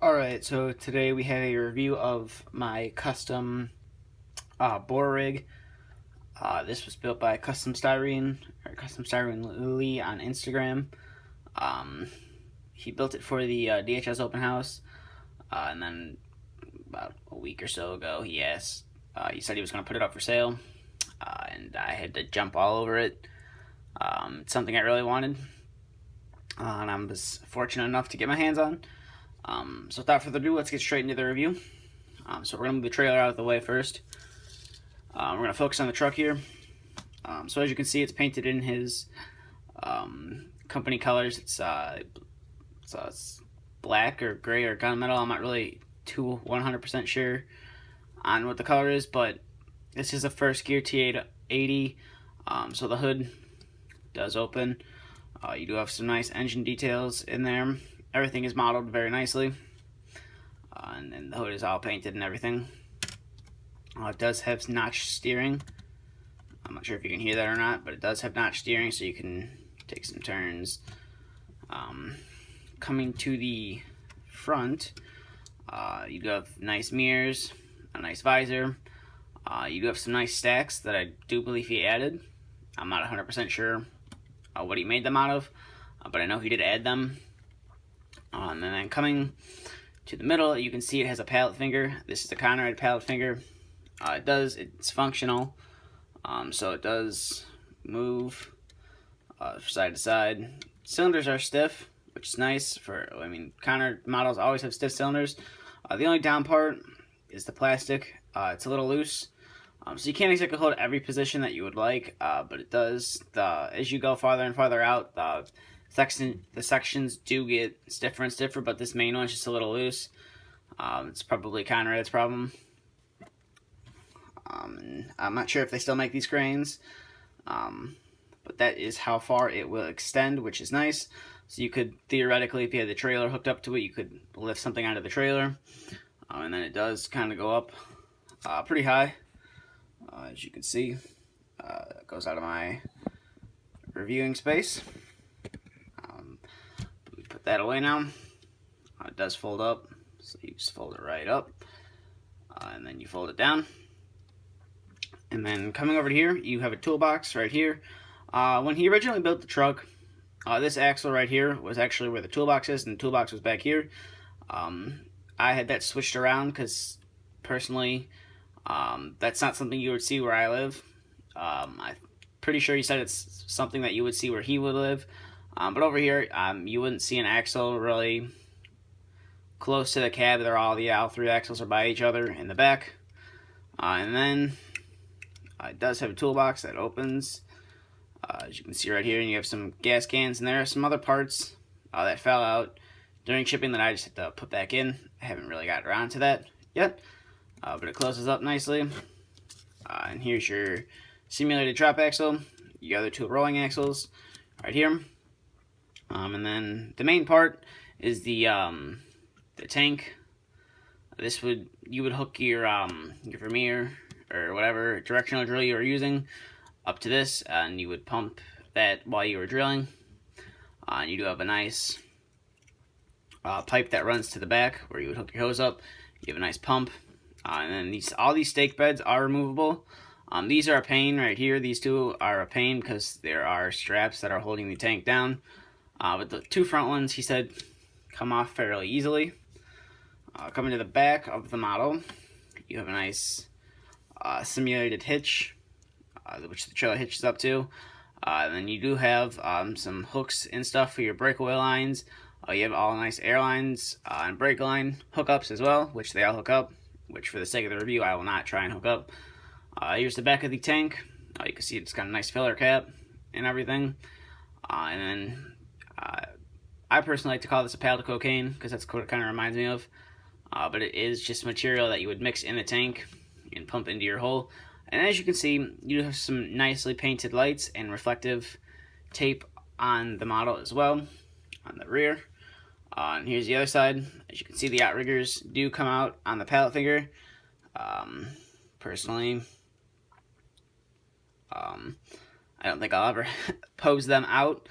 Alright, so today we have a review of my custom bore rig. This was built by Custom Styrene, or Custom Styrene Lee on Instagram. Um, he built it for the DHS open house, and then about a week or so ago he said he was going to put it up for sale, and I had to jump all over it. It's something I really wanted, and I was fortunate enough to get my hands on. So without further ado, let's get straight into the review. So we're going to move the trailer out of the way first. We're going to focus on the truck here. So as you can see, it's painted in his company colors. It's black or gray or gunmetal. I'm not really too 100% sure on what the color is, but this is a first gear T880. So the hood does open. You do have some nice engine details in there. Everything is modeled very nicely, and then the hood is all painted and everything. It does have notched steering. I'm not sure if you can hear that or not, but it does have notched steering, so you can take some turns. Coming to the front, you do have nice mirrors, a nice visor. You do have some nice stacks that I do believe he added. I'm not 100% sure what he made them out of, but I know he did add them. And then coming to the middle, you can see it has a pallet finger. This is a Conrad pallet finger. It's functional, so it does move side to side. Cylinders are stiff, which is nice Conrad models always have stiff cylinders. The only down part is the plastic. It's a little loose, so you can't exactly hold every position that you would like, but it does. As you go farther and farther out, the sections do get stiffer and stiffer, but this main one's just a little loose. It's probably Conrad's problem. And I'm not sure if they still make these cranes, but that is how far it will extend, which is nice. So you could theoretically, if you had the trailer hooked up to it, you could lift something out of the trailer, and then it does kind of go up pretty high, as you can see. It goes out of my reviewing space. We put that away now. It does fold up, so you just fold it right up, and then you fold it down. And then coming over to here, you have a toolbox right here. When he originally built the truck, this axle right here was actually where the toolbox is, and the toolbox was back here. I had that switched around because, personally, that's not something you would see where I live. I'm pretty sure he said it's something that you would see where he would live. But over here, you wouldn't see an axle really close to the cab. All three axles are by each other in the back. And then it does have a toolbox that opens, as you can see right here, and you have some gas cans, and there are some other parts that fell out during shipping that I just had to put back in. I haven't really got around to that yet, but it closes up nicely. And here's your simulated drop axle, your other two rolling axles right here. And then the main part is the tank. You would hook your Vermeer or whatever directional drill you were using up to this, and you would pump that while you were drilling. And you do have a nice pipe that runs to the back where you would hook your hose up. You have a nice pump, and then all these stake beds are removable. These are a pain right here. These two are a pain because there are straps that are holding the tank down. But the two front ones, he said, come off fairly easily. Coming to the back of the model, you have a nice simulated hitch, which the trailer hitches up to. Then you do have some hooks and stuff for your breakaway lines. You have all nice air lines and brake line hookups as well, which they all hook up, which for the sake of the review, I will not try and hook up. Here's the back of the tank. You can see it's got a nice filler cap and everything. And then I personally like to call this a pallet cocaine because that's what it kind of reminds me of. But it is just material that you would mix in the tank and pump into your hole. And as you can see, you have some nicely painted lights and reflective tape on the model as well, on the rear. And here's the other side. As you can see, the outriggers do come out on the pallet finger. Personally, I don't think I'll ever pose them out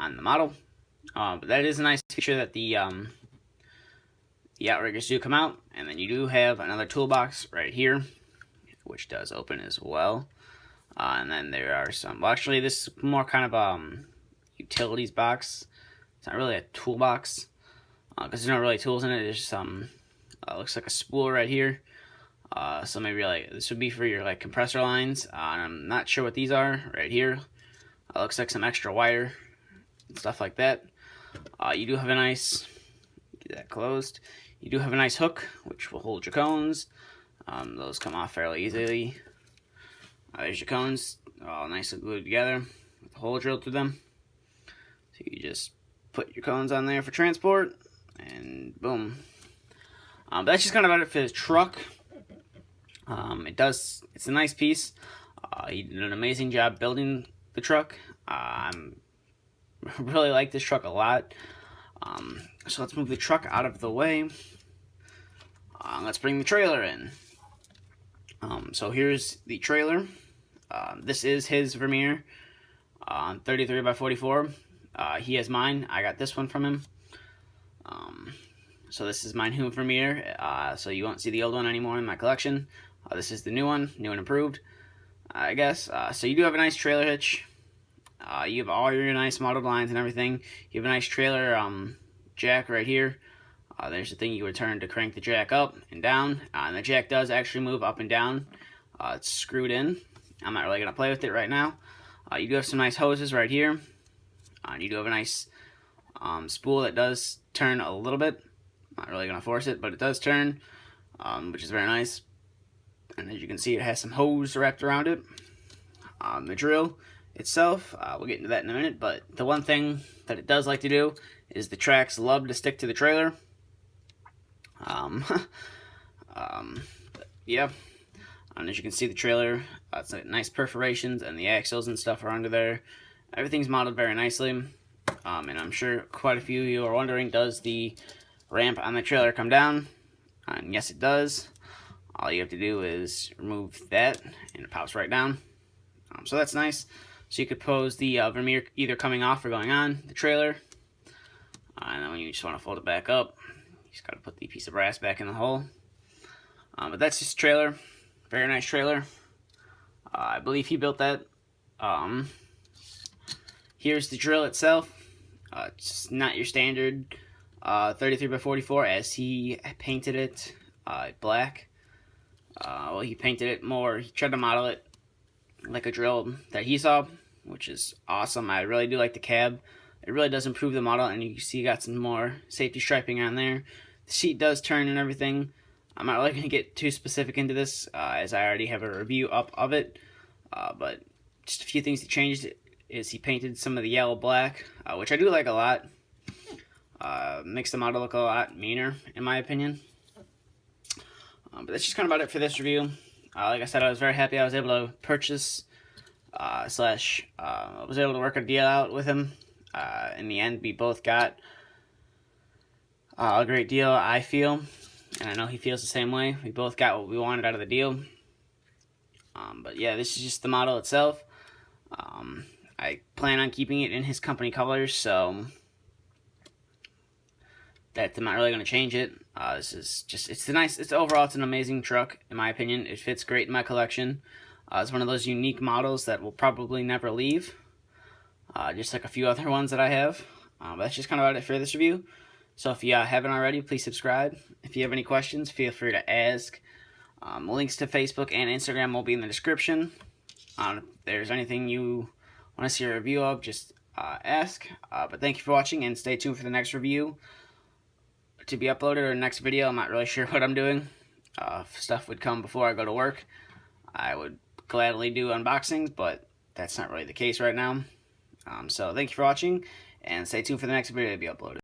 on the model. But that is a nice feature that the the outriggers do come out, and then you do have another toolbox right here, which does open as well. And then there are some, well, actually this is more kind of utilities box. It's not really a toolbox because there's not really tools in it. There's some looks like a spool right here. So maybe like this would be for your like compressor lines. And I'm not sure what these are right here. Looks like some extra wire and stuff like that. You do have a nice, get that closed. You do have a nice hook which will hold your cones. Those come off fairly easily. There's your cones, all nice and glued together with a hole drilled through them. So you just put your cones on there for transport, and boom. But that's just kind of about it for the truck. It's a nice piece. He did an amazing job building the truck. I really like this truck a lot. So let's move the truck out of the way. Let's bring the trailer in. So here's the trailer. This is his Vermeer, 33 by 44. He has mine. I got this one from him. So this is my new Vermeer. So you won't see the old one anymore in my collection. This is the new one and improved, I guess. So you do have a nice trailer hitch. You have all your nice modeled lines and everything. You have a nice trailer jack right here. There's the thing you would turn to crank the jack up and down. And the jack does actually move up and down. It's screwed in. I'm not really going to play with it right now. You do have some nice hoses right here. And you do have a nice spool that does turn a little bit. Not really going to force it, but it does turn, which is very nice. And as you can see, it has some hose wrapped around it. The drill itself, we'll get into that in a minute, but the one thing that it does like to do is the tracks love to stick to the trailer. Yeah. And as you can see, the trailer, it's like nice perforations, and the axles and stuff are under there. Everything's modeled very nicely. And I'm sure quite a few of you are wondering, does the ramp on the trailer come down? And yes, it does. All you have to do is remove that, and it pops right down. So that's nice. So you could pose the Vermeer either coming off or going on the trailer. And then when you just want to fold it back up, you just got to put the piece of brass back in the hole. But that's just trailer. Very nice trailer. I believe he built that. Here's the drill itself. It's not your standard 33 by 44 as he painted it black. Well, he painted it more, he tried to model it like a drill that he saw, which is awesome. I really do like the cab. It really does improve the model, and you see got some more safety striping on there. The seat does turn and everything. I'm not really going to get too specific into this, as I already have a review up of it. But just a few things he changed is he painted some of the yellow black, which I do like a lot. Makes the model look a lot meaner, in my opinion. But that's just kind of about it for this review. Like I said, I was very happy I was able to purchase I was able to work a deal out with him. In the end, we both got a great deal, I feel. And I know he feels the same way. We both got what we wanted out of the deal. But yeah, this is just the model itself. I plan on keeping it in his company colors, so that I'm not really going to change it. This is just, overall, it's an amazing truck, in my opinion. It fits great in my collection. It's one of those unique models that will probably never leave, just like a few other ones that I have. But that's just kind of about it for this review. So if you haven't already, please subscribe. If you have any questions, feel free to ask. Links to Facebook and Instagram will be in the description. If there's anything you want to see a review of, just ask. But thank you for watching, and stay tuned for the next review to be uploaded, or next video. I'm not really sure what I'm doing. If stuff would come before I go to work, I would gladly do unboxings, but that's not really the case right now. So thank you for watching, and stay tuned for the next video to be uploaded.